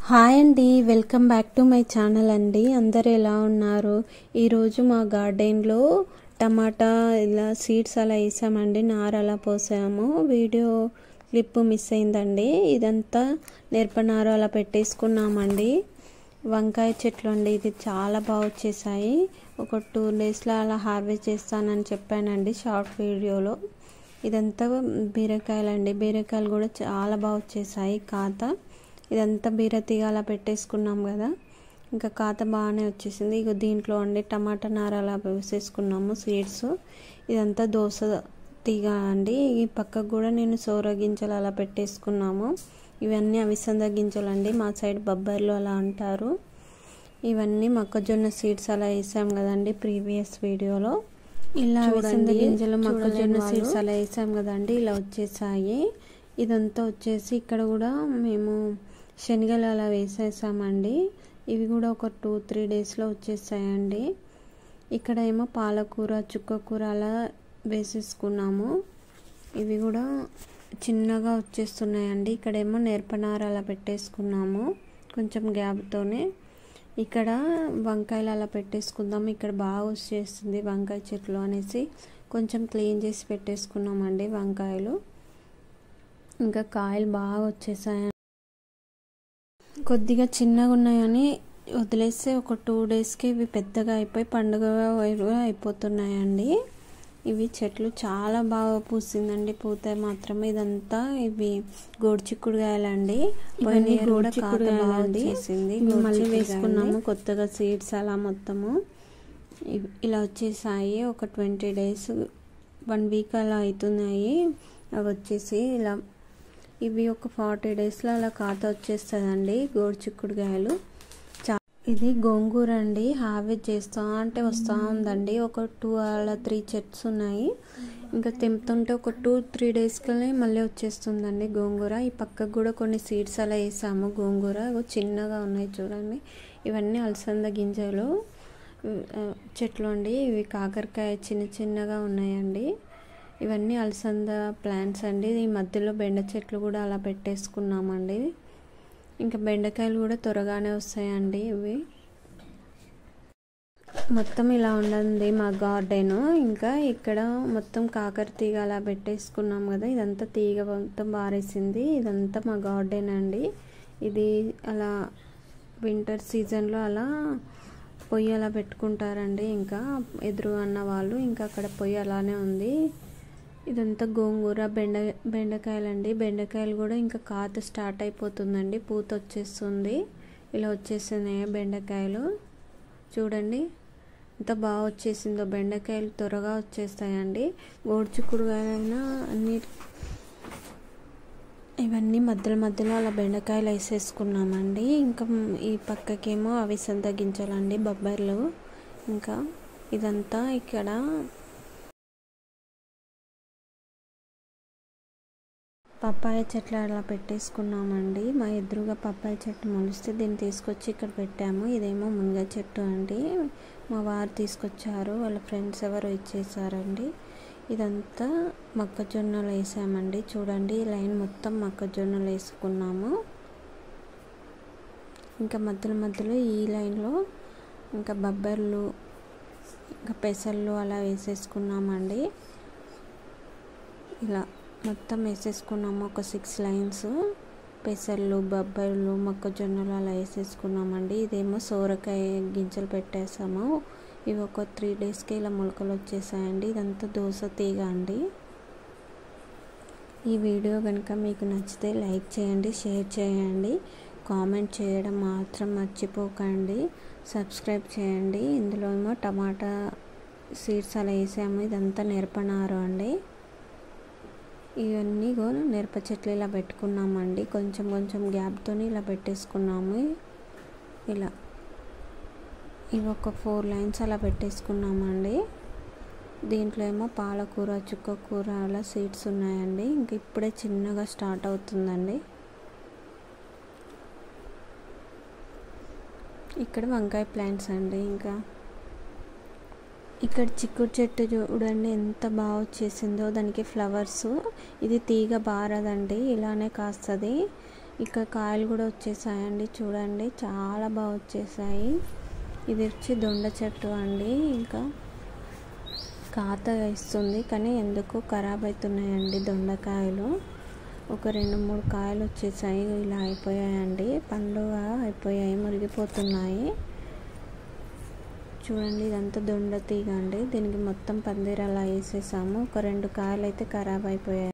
Hi అండి, welcome back to my channel అండి. అందరు ఎలా ఉన్నారు? ఈరోజు మా గార్డెన్లో టమాటా ఇలా సీడ్స్ అలా వేసామండి, నార అలా పోసాము. వీడియో క్లిప్ మిస్ అయిందండి. ఇదంతా నేర్పనార అలా పెట్టేసుకున్నామండి. వంకాయ చెట్లు అండి, ఇది చాలా బాగా వచ్చేసాయి. ఒక 2 డేస్లో అలా హార్వెస్ట్ చేస్తానని చెప్పానండి షార్ట్ వీడియోలో. ఇదంతా బీరకాయలండి, బీరకాయలు కూడా చాలా బాగా వచ్చేసాయి. కాత ఇదంతా బీరతీగ అలా పెట్టేసుకున్నాం కదా, ఇంకా కాత బాగానే వచ్చేసింది. ఇక దీంట్లో అండి టమాటా నార అలా వేసేసుకున్నాము సీడ్స్. ఇదంతా దోస తీగ అండి. ఈ పక్కకు కూడా నేను సోర గింజలు అలా పెట్టేసుకున్నాము. ఇవన్నీ అవిసంద గింజలండి, మా సైడ్ బొబ్బర్లు అలా అంటారు. ఇవన్నీ మొక్కజొన్న సీడ్స్ అలా వేసాం కదండి ప్రీవియస్ వీడియోలో. ఇలా అవిసంద గింజలు మొక్కజొన్న సీడ్స్ అలా వేసాం కదండి, ఇలా వచ్చేసాయి. ఇదంతా వచ్చేసి ఇక్కడ కూడా మేము శనగలు అలా వేసేసామండి. ఇవి కూడా ఒక 2-3 డేస్లో వచ్చేసాయండి. ఇక్కడ ఏమో పాలకూర చుక్కకూర అలా వేసేసుకున్నాము. ఇవి కూడా చిన్నగా వచ్చేస్తున్నాయండి. ఇక్కడేమో నేర్పనార అలా పెట్టేసుకున్నాము కొంచెం గ్యాప్తోనే. ఇక్కడ వంకాయలు అలా పెట్టేసుకుందాము, ఇక్కడ బాగా వచ్చేస్తుంది వంకాయ చెట్లు అనేసి కొంచెం క్లీన్ చేసి పెట్టేసుకున్నామండి వంకాయలు. ఇంకా కాయలు బాగా వచ్చేసాయి. కొద్దిగా చిన్నగా ఉన్నాయని వదిలేస్తే ఒక 2 డేస్కి ఇవి పెద్దగా అయిపోయి పండుగ అయిపోతున్నాయండి. ఇవి చెట్లు చాలా బాగా పూసిందండి, పూత మాత్రమే. ఇదంతా ఇవి గోడుచిక్కుడుకాయలండి. గోడుచిక్కుడుకాయలండి మళ్ళీ వేసుకున్నాము కొత్తగా సీడ్స్ అలా మొత్తము. ఇలా వచ్చేసాయి. ఒక 20 డేస్ 1 వీక్ అలా అవుతున్నాయి అవి వచ్చేసి. ఇలా ఇవి ఒక 40 డేస్లో అలా కాత వచ్చేస్తుందండి గోడుచిక్కుడుకాయలు. ఇది గోంగూర అండి, హార్వెస్ట్ చేస్తా అంటే వస్తూ ఉందండి. ఒక 2 అలా 3 చెట్స్ ఉన్నాయి. ఇంకా తెంపుతుంటే ఒక 2-3 డేస్కి మళ్ళీ వచ్చేస్తుందండి గోంగూర. ఈ పక్కకు కూడా కొన్ని సీడ్స్ అలా వేసాము గోంగూర, చిన్నగా ఉన్నాయి చూడండి. ఇవన్నీ అలసంద గింజలు చెట్లు అండి. ఇవి కాకరకాయ చిన్నగా ఉన్నాయండి. ఇవన్నీ అలసంద ప్లాంట్స్ అండి. ఈ మధ్యలో బెండ చెట్లు కూడా అలా పెట్టేసుకున్నామండి. ఇంకా బెండకాయలు కూడా త్వరగానే వస్తాయండి. ఇవి మొత్తం ఇలా ఉండండి మా గార్డెన్. ఇంకా ఇక్కడ మొత్తం కాకర తీగ అలా పెట్టేసుకున్నాం కదా, ఇదంతా తీగ మొత్తం బారేసింది. ఇదంతా మా గార్డెన్ అండి. ఇది అలా వింటర్ సీజన్లో అలా పొయ్యి అలా పెట్టుకుంటారండి. ఇంకా ఎదురు అన్న వాళ్ళు, ఇంకా అక్కడ పొయ్యి అలానే ఉంది. ఇదంతా గోంగూర బెండకాయలండి. బెండకాయలు కూడా ఇంకా కాత స్టార్ట్ అయిపోతుందండి, పూత వచ్చేస్తుంది. ఇలా వచ్చేస్తున్నాయి బెండకాయలు చూడండి ఎంత బాగా వచ్చేసిందో. బెండకాయలు త్వరగా వచ్చేస్తాయండి. గోడుచిక్కుడుకాయలైనా అన్ని ఇవన్నీ మధ్యలో అలా బెండకాయలు వేసేసుకున్నామండి. ఇంకా ఈ పక్కకేమో అవిసంద గింజలండి, బొబ్బర్లు. ఇంకా ఇదంతా ఇక్కడ పప్పాయ చెట్లు అలా పెట్టేసుకున్నామండి. మా ఎదురుగా పప్పాయ చెట్టు మొలిస్తే దీన్ని తీసుకొచ్చి ఇక్కడ పెట్టాము. ఇదేమో మునగ చెట్టు అండి, మా వారు తీసుకొచ్చారు, వాళ్ళ ఫ్రెండ్స్ ఎవరో ఇచ్చేసారండి. ఇదంతా మొక్కజొన్నలు వేసామండి. చూడండి ఈ లైన్ మొత్తం మొక్కజొన్నలు వేసుకున్నాము. ఇంకా మధ్యలో ఈ లైన్లో ఇంకా బొబ్బర్లు ఇంకా పెసళ్ళు అలా వేసేసుకున్నామండి. ఇలా మొత్తం వేసేసుకున్నాము. ఒక 6 లైన్స్ పెసళ్ళు బొబ్బర్లు మొక్కజొన్నలు అలా వేసేసుకున్నామండి. ఇదేమో సోరకాయ గింజలు పెట్టేసాము. ఇవి ఒక 3 డేస్కి ఇలా మొలకలు వచ్చేసాయండి. ఇదంతా దోస తీగ అండి. ఈ వీడియో కనుక మీకు నచ్చితే లైక్ చేయండి, షేర్ చేయండి, కామెంట్ చేయడం మాత్రం మర్చిపోకండి, సబ్స్క్రైబ్ చేయండి. ఇందులో ఏమో టమాటా సీడ్స్ అలా వేసాము. ఇదంతా నేర్పనారు అండి. ఇవన్నీ నేర్ప చెట్లు ఇలా పెట్టుకున్నామండి. కొంచెం గ్యాప్తో ఇలా పెట్టేసుకున్నాము. ఇలా ఇవి ఒక 4 లైన్స్ అలా పెట్టేసుకున్నామండి. దీంట్లో ఏమో పాలకూర చుక్కకూర అలా సీడ్స్ ఉన్నాయండి. ఇంక ఇప్పుడే చిన్నగా స్టార్ట్ అవుతుందండి. ఇక్కడ వంకాయ ప్లాంట్స్ అండి. ఇంకా ఇక్కడ చిక్కుడు చెట్టు చూడండి ఎంత బాగా వచ్చేసిందో, దానికి ఫ్లవర్స్. ఇది తీగ బారదండి, ఇలానే కాస్తుంది. ఇక కాయలు కూడా వచ్చేసాయండి, చూడండి చాలా బాగా వచ్చేసాయి. ఇది వచ్చి దొండ చెట్టు అండి. ఇంకా కాత ఇస్తుంది కానీ ఎందుకు ఖరాబ్ అవుతున్నాయండి దొండకాయలు. ఒక 2-3 కాయలు వచ్చేసాయి, ఇలా అయిపోయాయండి, పండుగ అయిపోయాయి, మురిగిపోతున్నాయి. చూడండి ఇదంతా దొండ తీగ అండి. దీనికి మొత్తం పందిరి అలా వేసేసాము. ఒక 2 కాయలు అయితే ఖరాబ్ అయిపోయాయి.